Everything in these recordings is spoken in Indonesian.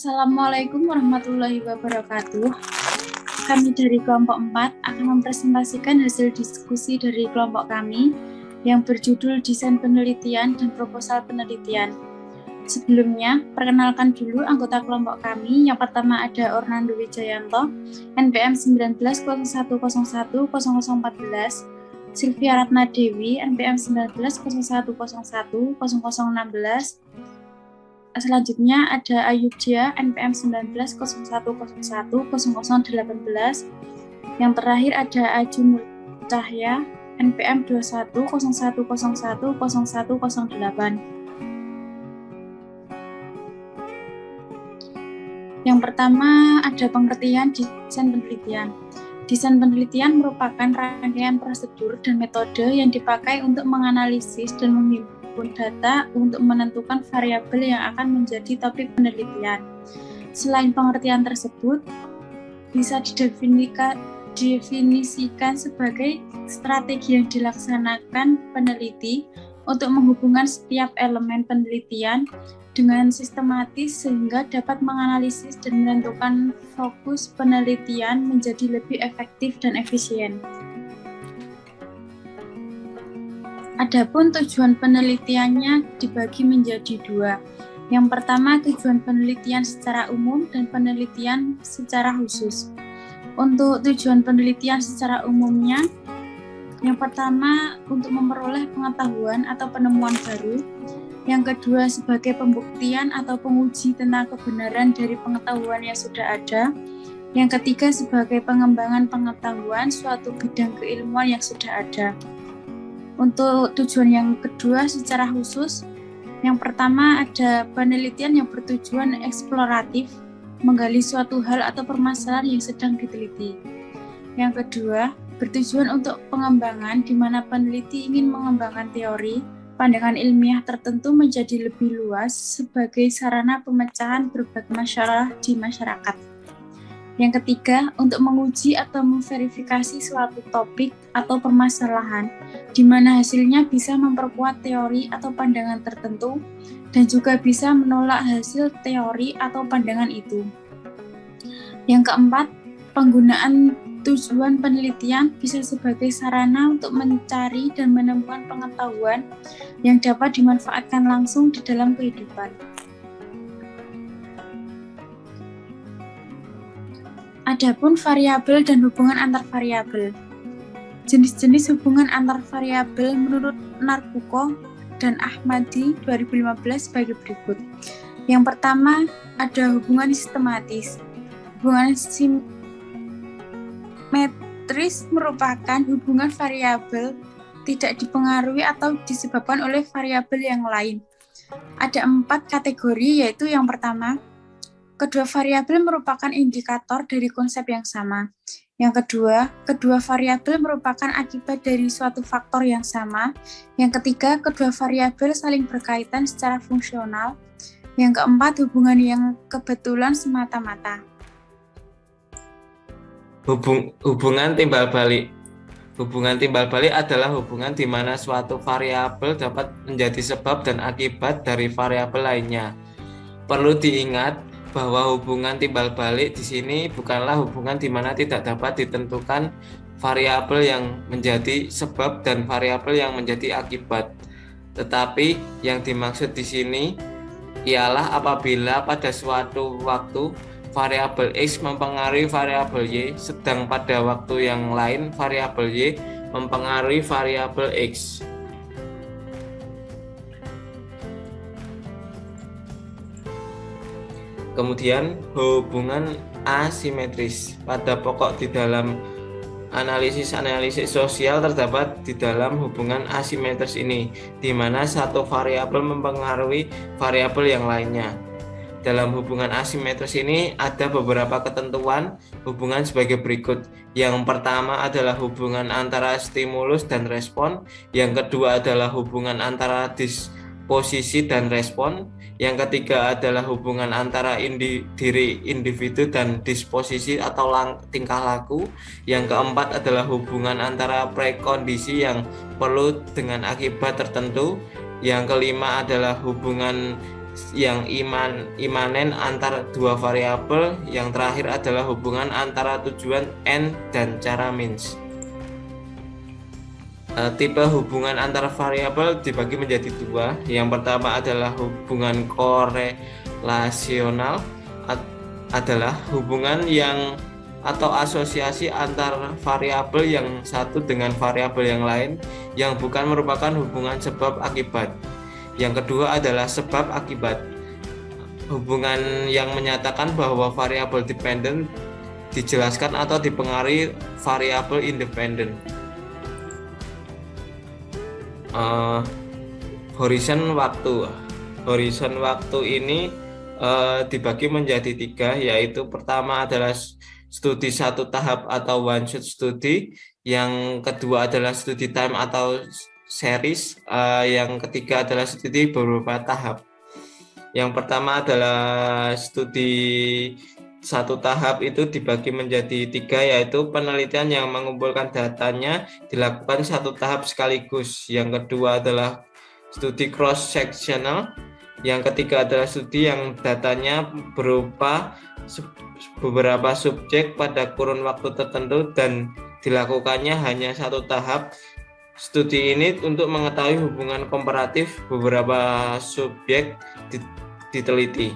Assalamualaikum warahmatullahi wabarakatuh. Kami dari kelompok 4 akan mempresentasikan hasil diskusi dari kelompok kami yang berjudul Desain Penelitian dan Proposal Penelitian. Sebelumnya, perkenalkan dulu anggota kelompok kami. Yang pertama ada Ornando Wijayanto, NPM 1901010014, Sylvia Ratna Dewi, NPM 1901010016. Selanjutnya ada Ayudja, NPM 1901010018. Yang terakhir ada Aju Cahya, NPM 2101010108. Yang pertama ada pengertian desain penelitian. Desain penelitian merupakan rangkaian prosedur dan metode yang dipakai untuk menganalisis dan menghimpun data untuk menentukan variabel yang akan menjadi topik penelitian. Selain pengertian tersebut, bisa didefinisikan sebagai strategi yang dilaksanakan peneliti untuk menghubungkan setiap elemen penelitian dengan sistematis sehingga dapat menganalisis dan menentukan fokus penelitian menjadi lebih efektif dan efisien. Adapun tujuan penelitiannya dibagi menjadi dua. Yang pertama, tujuan penelitian secara umum dan penelitian secara khusus. Untuk tujuan penelitian secara umumnya, yang pertama untuk memperoleh pengetahuan atau penemuan baru. Yang kedua sebagai pembuktian atau penguji tentang kebenaran dari pengetahuan yang sudah ada. Yang ketiga sebagai pengembangan pengetahuan suatu bidang keilmuan yang sudah ada. Untuk tujuan yang kedua secara khusus, yang pertama ada penelitian yang bertujuan eksploratif, menggali suatu hal atau permasalahan yang sedang diteliti. Yang kedua, bertujuan untuk pengembangan di mana peneliti ingin mengembangkan teori, pandangan ilmiah tertentu menjadi lebih luas sebagai sarana pemecahan berbagai masalah di masyarakat. Yang ketiga, untuk menguji atau memverifikasi suatu topik atau permasalahan, di mana hasilnya bisa memperkuat teori atau pandangan tertentu, dan juga bisa menolak hasil teori atau pandangan itu. Yang keempat, penggunaan tujuan penelitian bisa sebagai sarana untuk mencari dan menemukan pengetahuan yang dapat dimanfaatkan langsung di dalam kehidupan. Adapun variabel dan hubungan antar variabel. Jenis-jenis hubungan antar variabel menurut Narbuko dan Ahmadi 2015 sebagai berikut. Yang pertama, ada hubungan sistematis. Hubungan simetris merupakan hubungan variabel tidak dipengaruhi atau disebabkan oleh variabel yang lain. Ada 4 kategori, yaitu yang pertama, kedua variabel merupakan indikator dari konsep yang sama. Yang kedua, kedua variabel merupakan akibat dari suatu faktor yang sama. Yang ketiga, kedua variabel saling berkaitan secara fungsional. Yang keempat, hubungan yang kebetulan semata-mata. Hubungan timbal balik. Hubungan timbal balik adalah hubungan di mana suatu variabel dapat menjadi sebab dan akibat dari variabel lainnya. Perlu diingat bahwa hubungan timbal balik di sini bukanlah hubungan di mana tidak dapat ditentukan variabel yang menjadi sebab dan variabel yang menjadi akibat. Tetapi yang dimaksud di sini ialah apabila pada suatu waktu variabel X mempengaruhi variabel Y, sedang pada waktu yang lain variabel Y mempengaruhi variabel X. Kemudian hubungan asimetris. Pada pokok di dalam analisis sosial terdapat di dalam hubungan asimetris ini, di mana satu variabel mempengaruhi variabel yang lainnya. Dalam hubungan asimetris ini ada beberapa ketentuan hubungan sebagai berikut. Yang pertama adalah hubungan antara stimulus dan respon. Yang kedua adalah hubungan antara disposisi dan respon. Yang ketiga adalah hubungan antara diri individu dan disposisi atau tingkah laku. Yang keempat adalah hubungan antara prekondisi yang perlu dengan akibat tertentu. Yang kelima adalah hubungan yang imanen antara dua variabel. Yang terakhir adalah hubungan antara tujuan n dan cara means. Tipe hubungan antara variabel dibagi menjadi dua. Yang pertama adalah hubungan korelasional, adalah hubungan yang atau asosiasi antar variabel yang satu dengan variabel yang lain yang bukan merupakan hubungan sebab akibat. Yang kedua adalah sebab akibat, hubungan yang menyatakan bahwa variabel dependen dijelaskan atau dipengaruhi variabel independen. Horizon waktu ini dibagi menjadi tiga, yaitu pertama adalah studi satu tahap atau one shot study, yang kedua adalah studi time atau series, yang ketiga adalah studi beberapa tahap. Yang pertama adalah studi satu tahap itu dibagi menjadi tiga, yaitu penelitian yang mengumpulkan datanya dilakukan satu tahap sekaligus. Yang kedua adalah studi cross sectional. Yang ketiga adalah studi yang datanya berupa beberapa subjek pada kurun waktu tertentu dan dilakukannya hanya satu tahap. Studi ini untuk mengetahui hubungan komparatif beberapa subjek diteliti.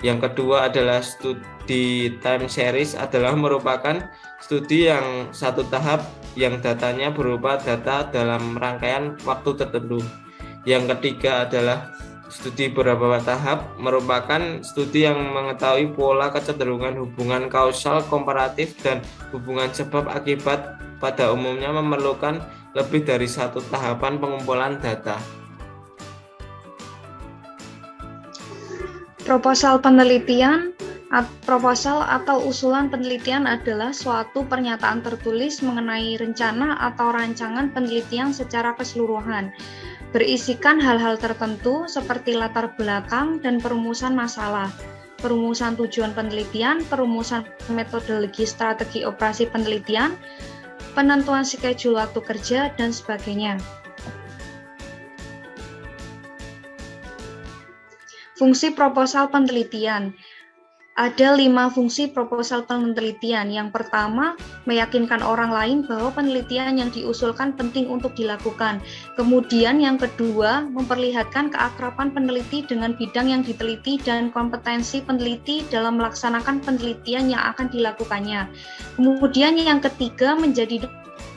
Yang kedua adalah studi time series, adalah merupakan studi yang satu tahap yang datanya berupa data dalam rangkaian waktu tertentu. Yang ketiga adalah studi beberapa tahap, merupakan studi yang mengetahui pola kecenderungan hubungan kausal komparatif dan hubungan sebab akibat, pada umumnya memerlukan lebih dari satu tahapan pengumpulan data. Proposal atau usulan penelitian adalah suatu pernyataan tertulis mengenai rencana atau rancangan penelitian secara keseluruhan, berisikan hal-hal tertentu seperti latar belakang dan perumusan masalah, perumusan tujuan penelitian, perumusan metodologi strategi operasi penelitian, penentuan schedule waktu kerja, dan sebagainya. Fungsi proposal penelitian. Ada 5 fungsi proposal penelitian. Yang pertama, meyakinkan orang lain bahwa penelitian yang diusulkan penting untuk dilakukan. Kemudian yang kedua, memperlihatkan keakraban peneliti dengan bidang yang diteliti dan kompetensi peneliti dalam melaksanakan penelitian yang akan dilakukannya. Kemudian yang ketiga, menjadi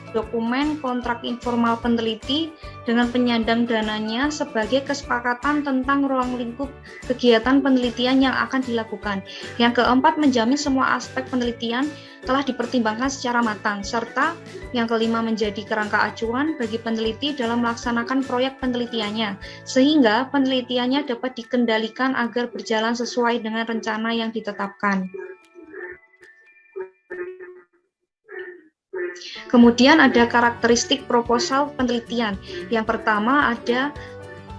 dokumen kontrak informal peneliti dengan penyandang dananya sebagai kesepakatan tentang ruang lingkup kegiatan penelitian yang akan dilakukan. Yang keempat, menjamin semua aspek penelitian telah dipertimbangkan secara matang, serta yang kelima, menjadi kerangka acuan bagi peneliti dalam melaksanakan proyek penelitiannya, sehingga penelitiannya dapat dikendalikan agar berjalan sesuai dengan rencana yang ditetapkan. Kemudian ada karakteristik proposal penelitian. Yang pertama ada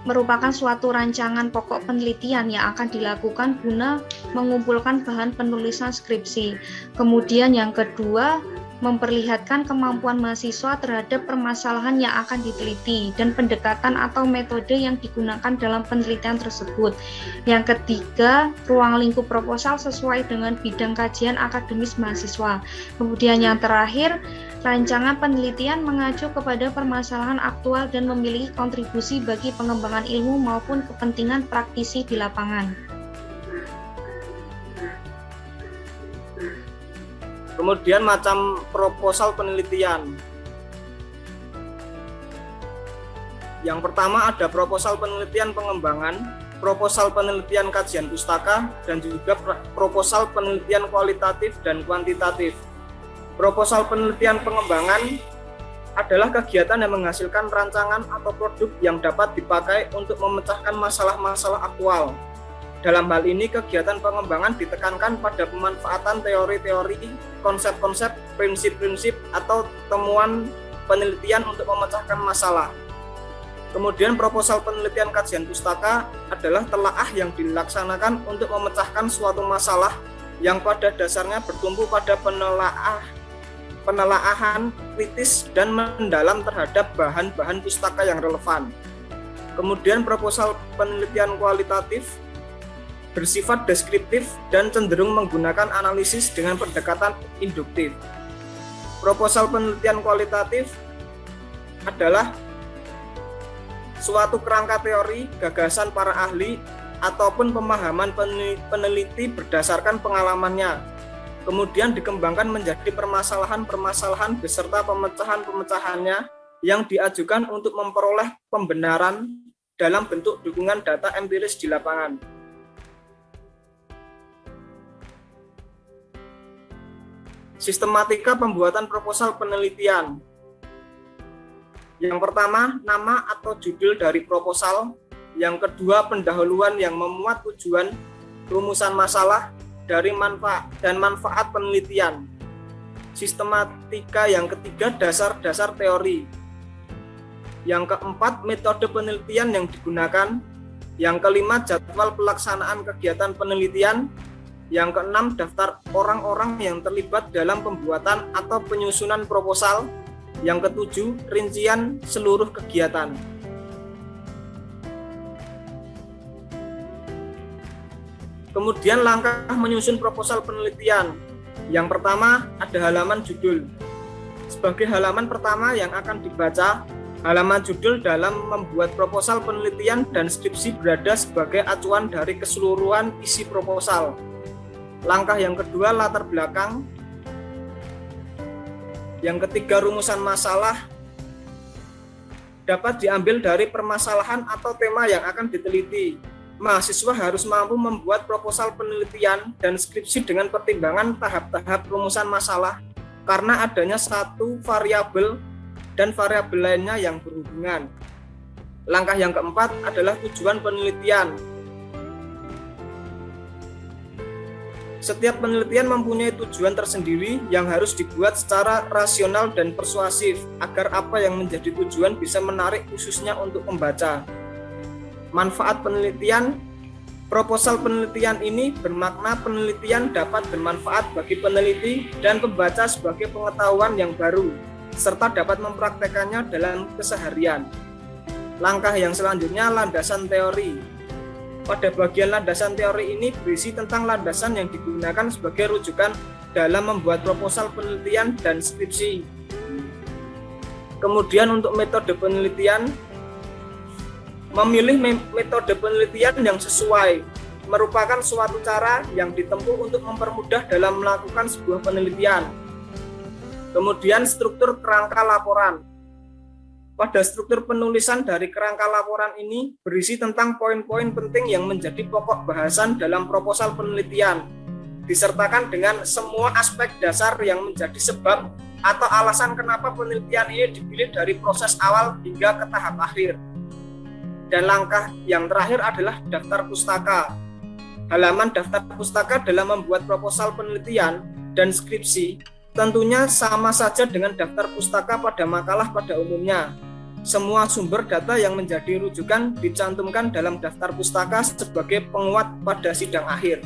merupakan suatu rancangan pokok penelitian yang akan dilakukan guna mengumpulkan bahan penulisan skripsi. Kemudian yang kedua, memperlihatkan kemampuan mahasiswa terhadap permasalahan yang akan diteliti dan pendekatan atau metode yang digunakan dalam penelitian tersebut. Yang ketiga, ruang lingkup proposal sesuai dengan bidang kajian akademis mahasiswa. Kemudian yang terakhir, rancangan penelitian mengacu kepada permasalahan aktual dan memiliki kontribusi bagi pengembangan ilmu maupun kepentingan praktisi di lapangan. Kemudian macam proposal penelitian. Yang pertama ada proposal penelitian pengembangan, proposal penelitian kajian pustaka, dan juga proposal penelitian kualitatif dan kuantitatif. Proposal penelitian pengembangan adalah kegiatan yang menghasilkan rancangan atau produk yang dapat dipakai untuk memecahkan masalah-masalah aktual. Dalam hal ini, kegiatan pengembangan ditekankan pada pemanfaatan teori-teori, konsep-konsep, prinsip-prinsip, atau temuan penelitian untuk memecahkan masalah. Kemudian proposal penelitian kajian pustaka adalah telaah yang dilaksanakan untuk memecahkan suatu masalah yang pada dasarnya bertumpu pada penelaahan kritis dan mendalam terhadap bahan-bahan pustaka yang relevan. Kemudian proposal penelitian kualitatif bersifat deskriptif dan cenderung menggunakan analisis dengan pendekatan induktif. Proposal penelitian kualitatif adalah suatu kerangka teori, gagasan para ahli, ataupun pemahaman peneliti berdasarkan pengalamannya, kemudian dikembangkan menjadi permasalahan-permasalahan beserta pemecahan-pemecahannya yang diajukan untuk memperoleh pembenaran dalam bentuk dukungan data empiris di lapangan. Sistematika pembuatan proposal penelitian. Yang pertama, nama atau judul dari proposal. Yang kedua, pendahuluan yang memuat tujuan, rumusan masalah, dari manfaat penelitian. Sistematika yang ketiga, dasar-dasar teori. Yang keempat, metode penelitian yang digunakan. Yang kelima, jadwal pelaksanaan kegiatan penelitian. Yang keenam, daftar orang-orang yang terlibat dalam pembuatan atau penyusunan proposal. Yang ketujuh, rincian seluruh kegiatan. Kemudian langkah menyusun proposal penelitian. Yang pertama, ada halaman judul. Sebagai halaman pertama yang akan dibaca, halaman judul dalam membuat proposal penelitian dan skripsi berada sebagai acuan dari keseluruhan isi proposal. Langkah yang kedua, latar belakang. Yang ketiga, rumusan masalah dapat diambil dari permasalahan atau tema yang akan diteliti. Mahasiswa harus mampu membuat proposal penelitian dan skripsi dengan pertimbangan tahap-tahap rumusan masalah karena adanya satu variabel dan variabel lainnya yang berhubungan. Langkah yang keempat adalah tujuan penelitian. Setiap penelitian mempunyai tujuan tersendiri yang harus dibuat secara rasional dan persuasif agar apa yang menjadi tujuan bisa menarik khususnya untuk pembaca. Manfaat penelitian. Proposal penelitian ini bermakna penelitian dapat bermanfaat bagi peneliti dan pembaca sebagai pengetahuan yang baru, serta dapat mempraktekannya dalam keseharian. Langkah yang selanjutnya, landasan teori. Pada bagian landasan teori ini berisi tentang landasan yang digunakan sebagai rujukan dalam membuat proposal penelitian dan skripsi. Kemudian untuk metode penelitian, memilih metode penelitian yang sesuai merupakan suatu cara yang ditempuh untuk mempermudah dalam melakukan sebuah penelitian. Kemudian struktur kerangka laporan. Pada struktur penulisan dari kerangka laporan ini berisi tentang poin-poin penting yang menjadi pokok bahasan dalam proposal penelitian, disertakan dengan semua aspek dasar yang menjadi sebab atau alasan kenapa penelitian ini dipilih dari proses awal hingga ke tahap akhir. Dan langkah yang terakhir adalah daftar pustaka. Halaman daftar pustaka dalam membuat proposal penelitian dan skripsi tentunya sama saja dengan daftar pustaka pada makalah pada umumnya. Semua sumber data yang menjadi rujukan dicantumkan dalam daftar pustaka sebagai penguat pada sidang akhir.